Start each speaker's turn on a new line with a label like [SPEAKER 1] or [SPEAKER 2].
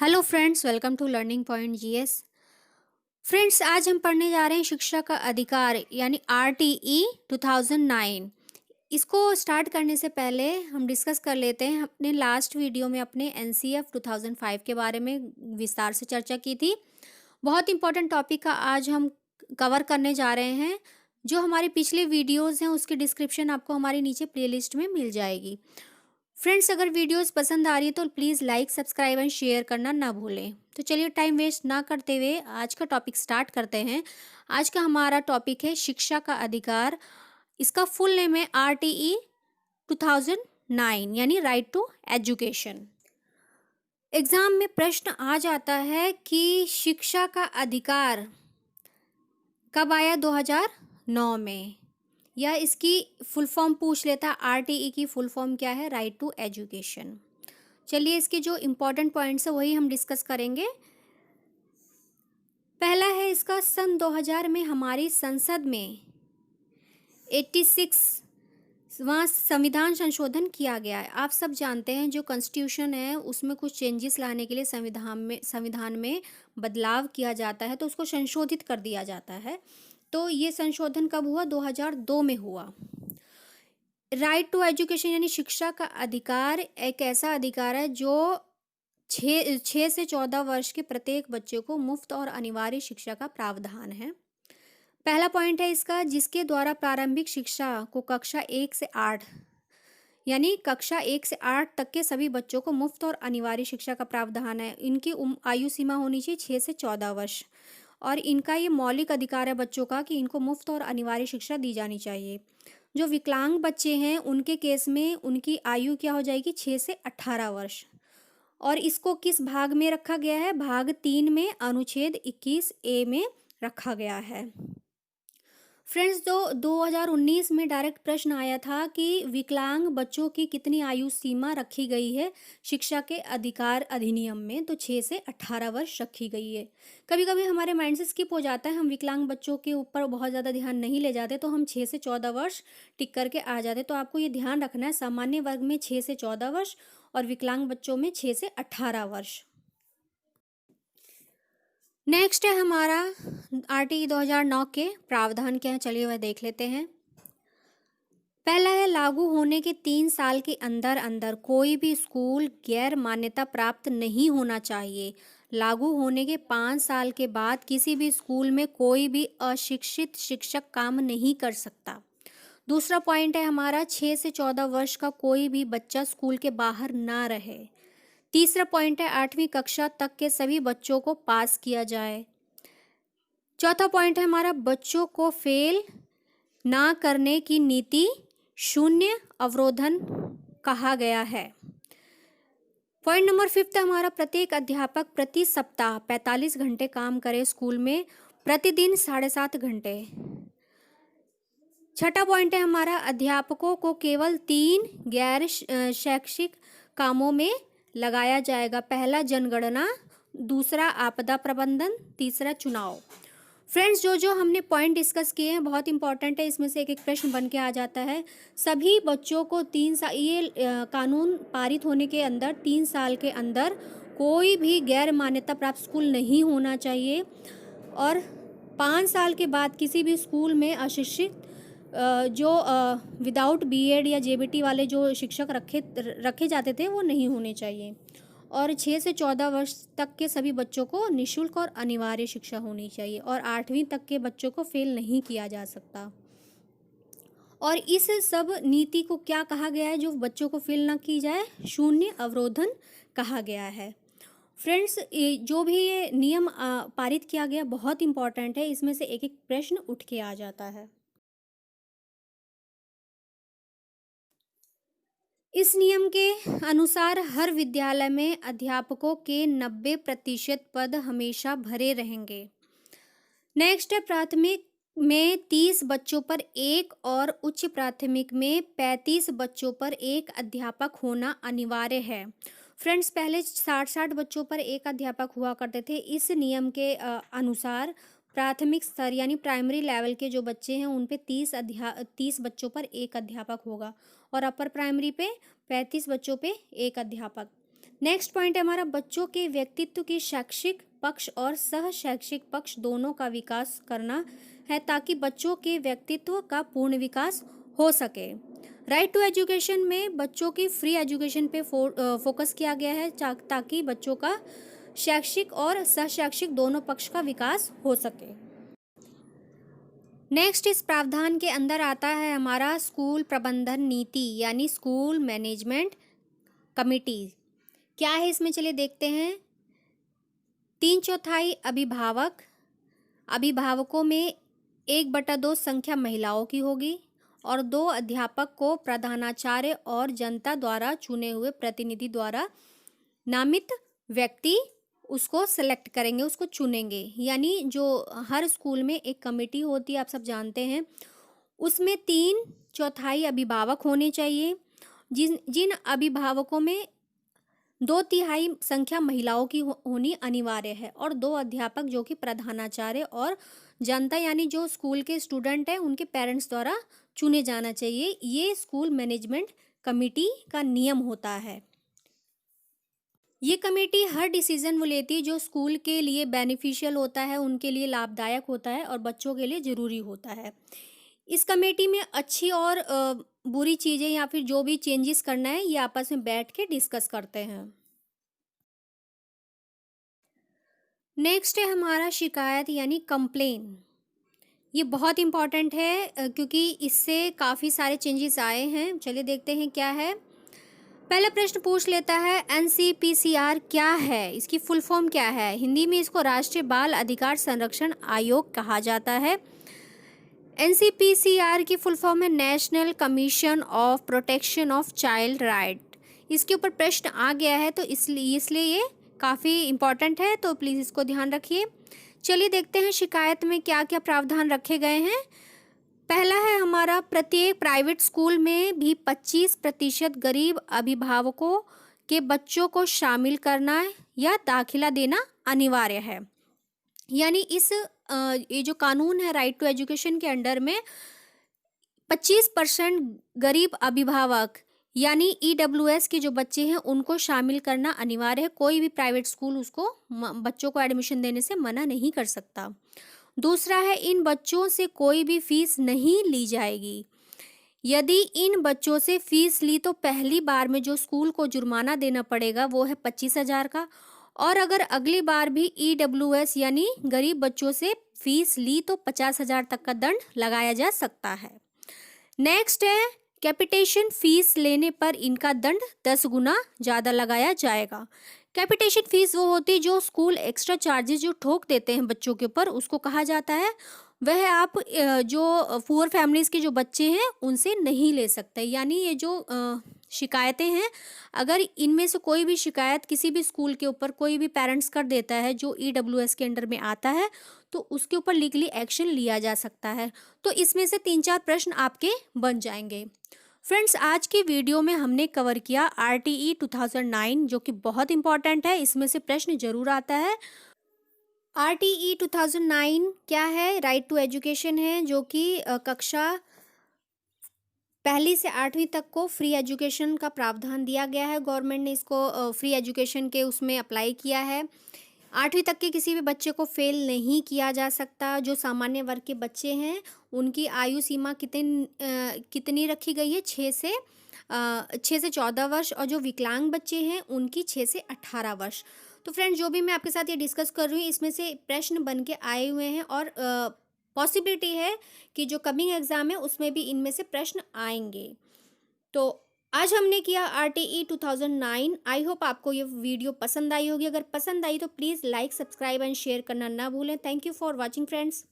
[SPEAKER 1] Hello friends, welcome to learning point GS. Friends, आज हम पढ़ने जा रहे हैं शिक्षा का अधिकार यानी आरटीई 2009। इसको स्टार्ट करने से पहले हम डिस्कस कर लेते हैं। अपने लास्ट वीडियो में अपने एनसीएफ 2005 के बारे में विस्तार से चर्चा की थी। बहुत इंपॉर्टेंट टॉपिक का आज हम कवर करने जा रहे हैं। जो हमारी पिछले वीडियोस हैं उसकी डिस्क्रिप्शन आपको हमारी नीचे प्लेलिस्ट में मिल जाएगी। फ्रेंड्स, अगर वीडियोस पसंद आ रही है तो please like, subscribe and share करना ना भूलें। तो चलिए टाइम वेस्ट ना करते हुए आज का टॉपिक स्टार्ट करते हैं। आज का हमारा टॉपिक है शिक्षा का अधिकार। इसका फुल नेम है आरटीई 2009 यानी राइट टू एजुकेशन। एग्जाम में प्रश्न आ जाता है कि शिक्षा का अधिकार कब आया 2009 में, या इसकी फुल फॉर्म पूछ लेता। आरटीई की फुल फॉर्म क्या है? Right to education. चलिए इसके जो इम्पोर्टेंट पॉइंट्स है वही हम डिस्कस करेंगे। पहला है इसका, सन 2000 में हमारी संसद में 86वां संविधान संशोधन किया गया है। आप सब जानते हैं जो कॉन्स्टिट्यूशन है उसमें कुछ चेंजेस लाने के लिए संविधान में बदलाव किया जाता है, तो उसको संशोधित कर दिया जाता है। तो ये संशोधन कब हुआ? 2002 में हुआ। राइट टू एजुकेशन यानी शिक्षा का अधिकार एक ऐसा अधिकार है जो 6 से 14 वर्ष के प्रत्येक बच्चे को मुफ्त और अनिवार्य शिक्षा का प्रावधान है। पहला पॉइंट है इसका, जिसके द्वारा प्रारंभिक शिक्षा को कक्षा 1 से 8 यानी कक्षा 1 से 8 तक के सभी बच्चों को मुफ्त और अनिवार्य शिक्षा का प्रावधान है। इनकी आयु सीमा होनी चाहिए 6 से 14 वर्ष, और इनका ये मौलिक अधिकार है बच्चों का कि इनको मुफ्त और अनिवार्य शिक्षा दी जानी चाहिए। जो विकलांग बच्चे हैं उनके केस में उनकी आयु क्या हो जाएगी? 6 से 18 वर्ष। और इसको किस भाग में रखा गया है? भाग 3 में अनुच्छेद 21A में रखा गया है। फ्रेंड्स, 2019 में डायरेक्ट प्रश्न आया था कि विकलांग बच्चों की कितनी आयु सीमा रखी गई है शिक्षा के अधिकार अधिनियम में? तो 6 से 18 वर्ष रखी गई है। कभी कभी हमारे माइंड से स्किप हो जाता है, हम विकलांग बच्चों के ऊपर बहुत ज़्यादा ध्यान नहीं ले जाते, तो हम 6 से 14 वर्ष टिक करके आ जाते। तो आपको ये ध्यान रखना है, सामान्य वर्ग में 6 से 14 वर्ष और विकलांग बच्चों में 6 से 18 वर्ष। नेक्स्ट है हमारा आरटीई 2009 के प्रावधान क्या है, चलिए वह देख लेते हैं। पहला है, लागू होने के 3 साल के अंदर अंदर कोई भी स्कूल गैर मान्यता प्राप्त नहीं होना चाहिए। लागू होने के 5 साल के बाद किसी भी स्कूल में कोई भी अशिक्षित शिक्षक काम नहीं कर सकता। दूसरा पॉइंट है हमारा, 6 से 14 वर्ष का कोई भी बच्चा स्कूल के बाहर ना रहे। तीसरा पॉइंट है, 8वीं कक्षा तक के सभी बच्चों को पास किया जाए। चौथा पॉइंट है हमारा, बच्चों को फेल ना करने की नीति शून्य अवरोधन कहा गया है। पॉइंट नंबर 5 हमारा, प्रत्येक अध्यापक प्रति सप्ताह 45 घंटे काम करे स्कूल में, प्रतिदिन 7.5 घंटे। छठा पॉइंट है हमारा, अध्यापकों को केवल 3 गैर शैक्षिक कामों में लगाया जाएगा। पहला जनगणना, दूसरा आपदा प्रबंधन, तीसरा चुनाव। फ्रेंड्स, जो हमने पॉइंट डिस्कस किए हैं बहुत इंपॉर्टेंट है, इसमें से एक एक प्रश्न बन के आ जाता है। सभी बच्चों को 3 साल, ये कानून पारित होने के अंदर 3 साल के अंदर कोई भी गैर मान्यता प्राप्त स्कूल नहीं होना चाहिए, और 5 साल के बाद किसी भी स्कूल में अशिक्षित जो विदाउट बीएड या जेबीटी वाले जो शिक्षक रखे जाते थे वो नहीं होने चाहिए। और 6 से 14 वर्ष तक के सभी बच्चों को निःशुल्क और अनिवार्य शिक्षा होनी चाहिए, और 8वीं तक के बच्चों को फेल नहीं किया जा सकता। और इस सब नीति को क्या कहा गया है जो बच्चों को फेल ना की जाए? शून्य अवरोधन कहा गया है। फ्रेंड्स, जो भी ये नियम पारित किया गया बहुत इंपॉर्टेंट है, इसमें से एक एक प्रश्न उठ के आ जाता है। इस नियम के अनुसार हर विद्यालय में अध्यापकों के 90% पद हमेशा भरे रहेंगे। नेक्स्ट है, प्राथमिक में 30 बच्चों पर एक और उच्च प्राथमिक में 35 बच्चों पर एक अध्यापक होना अनिवार्य है। फ्रेंड्स, पहले 60 बच्चों पर एक अध्यापक हुआ करते थे। इस नियम के अनुसार प्राथमिक स्तर यानी प्राइमरी लेवल के जो बच्चे हैं उन पे 30 बच्चों पर एक अध्यापक होगा, और अपर प्राइमरी पे 35 बच्चों पे एक अध्यापक। नेक्स्ट पॉइंट है हमारा, बच्चों के व्यक्तित्व की शैक्षिक पक्ष और सह शैक्षिक पक्ष दोनों का विकास करना है ताकि बच्चों के व्यक्तित्व का पूर्ण विकास हो सके। राइट टू एजुकेशन में बच्चों की फ्री एजुकेशन पे फोकस किया गया है ताकि बच्चों का शैक्षिक और सह शैक्षिक दोनों पक्ष का विकास हो सके। नेक्स्ट इस प्रावधान के अंदर आता है हमारा स्कूल प्रबंधन नीति यानी स्कूल मैनेजमेंट कमिटी। क्या है इसमें, चलिए देखते हैं। 3/4 अभिभावकों में 1/2 संख्या महिलाओं की होगी और 2 अध्यापक को प्रधानाचार्य और जनता द्वारा चुने हुए प्रतिनिधि द्वारा नामित व्यक्ति उसको सेलेक्ट करेंगे, उसको चुनेंगे। यानी जो हर स्कूल में एक कमेटी होती है, आप सब जानते हैं, उसमें 3/4 अभिभावक होने चाहिए। जिन अभिभावकों में 2/3 संख्या महिलाओं की होनी अनिवार्य है और 2 अध्यापक जो कि प्रधानाचार्य और जनता यानी जो स्कूल के स्टूडेंट हैं उनके पेरेंट्स द्वारा चुने जाना चाहिए। ये स्कूल मैनेजमेंट कमेटी का नियम होता है। ये कमेटी हर डिसीजन वो लेती है जो स्कूल के लिए बेनिफिशियल होता है, उनके लिए लाभदायक होता है और बच्चों के लिए ज़रूरी होता है। इस कमेटी में अच्छी और बुरी चीज़ें या फिर जो भी चेंजेस करना है ये आपस में बैठ के डिस्कस करते हैं। नेक्स्ट है हमारा शिकायत यानी कंप्लेन। ये बहुत इम्पॉर्टेंट है क्योंकि इससे काफ़ी सारे चेंजेस आए हैं। चलिए देखते हैं क्या है। पहला प्रश्न पूछ लेता है एनसीपीसीआर क्या है, इसकी फुल फॉर्म क्या है। हिंदी में इसको राष्ट्रीय बाल अधिकार संरक्षण आयोग कहा जाता है। एनसीपीसीआर की फुल फॉर्म है national commission of protection of child right. इसके ऊपर प्रश्न आ गया है तो इसलिए ये काफ़ी इम्पॉर्टेंट है, तो प्लीज़ इसको ध्यान रखिए। चलिए देखते हैं शिकायत में क्या क्या प्रावधान रखे गए हैं। पहला है हमारा, प्रत्येक प्राइवेट स्कूल में भी 25% गरीब अभिभावकों के बच्चों को शामिल करना या दाखिला देना अनिवार्य है। यानी ये जो कानून है राइट टू एजुकेशन के अंडर में 25% गरीब अभिभावक यानी EWS के जो बच्चे हैं उनको शामिल करना अनिवार्य है। कोई भी प्राइवेट स्कूल उसको बच्चों को एडमिशन देने से मना नहीं कर सकता। दूसरा है, इन बच्चों से कोई भी फीस नहीं ली जाएगी। यदि इन बच्चों से फीस ली तो पहली बार में जो स्कूल को जुर्माना देना पड़ेगा वो है 25,000 का, और अगर अगली बार भी EWS यानी गरीब बच्चों से फीस ली तो 50,000 तक का दंड लगाया जा सकता है। नेक्स्ट है, कैपिटेशन फीस लेने पर इनका दंड 10 गुना ज़्यादा लगाया जाएगा। कैपिटेशन फीस वो होती है जो स्कूल एक्स्ट्रा चार्जेस जो ठोक देते हैं बच्चों के ऊपर, उसको कहा जाता है। वह आप जो पुअर फैमिलीज के जो बच्चे हैं उनसे नहीं ले सकते। यानी ये जो शिकायतें हैं, अगर इनमें से कोई भी शिकायत किसी भी स्कूल के ऊपर कोई भी पेरेंट्स कर देता है जो EWS के अंडर में आता है तो उसके ऊपर लीगली एक्शन लिया जा सकता है। तो इसमें से 3-4 प्रश्न आपके बन जाएंगे। फ्रेंड्स, आज की वीडियो में हमने कवर किया RTE 2009 जो कि बहुत इंपॉर्टेंट है, इसमें से प्रश्न जरूर आता है। RTE 2009 क्या है? राइट टू एजुकेशन है, जो कि कक्षा 1 से 8वीं तक को फ्री एजुकेशन का प्रावधान दिया गया है। गवर्नमेंट ने इसको फ्री एजुकेशन के उसमें अप्लाई किया है। 8वीं तक के किसी भी बच्चे को फेल नहीं किया जा सकता। जो सामान्य वर्ग के बच्चे हैं उनकी आयु सीमा कितनी रखी गई है? 6 से 14 वर्ष, और जो विकलांग बच्चे हैं उनकी 6 से 18 वर्ष। तो फ्रेंड्स, जो भी मैं आपके साथ ये डिस्कस कर रही हूँ इसमें से प्रश्न बन के आए हुए हैं और पॉसिबिलिटी है कि जो कमिंग एग्जाम है उसमें भी इनमें से प्रश्न आएंगे। तो आज हमने किया RTE 2009। आई होप आपको ये वीडियो पसंद आई होगी। अगर पसंद आई तो please like, subscribe and share करना ना भूलें। Thank you for watching friends.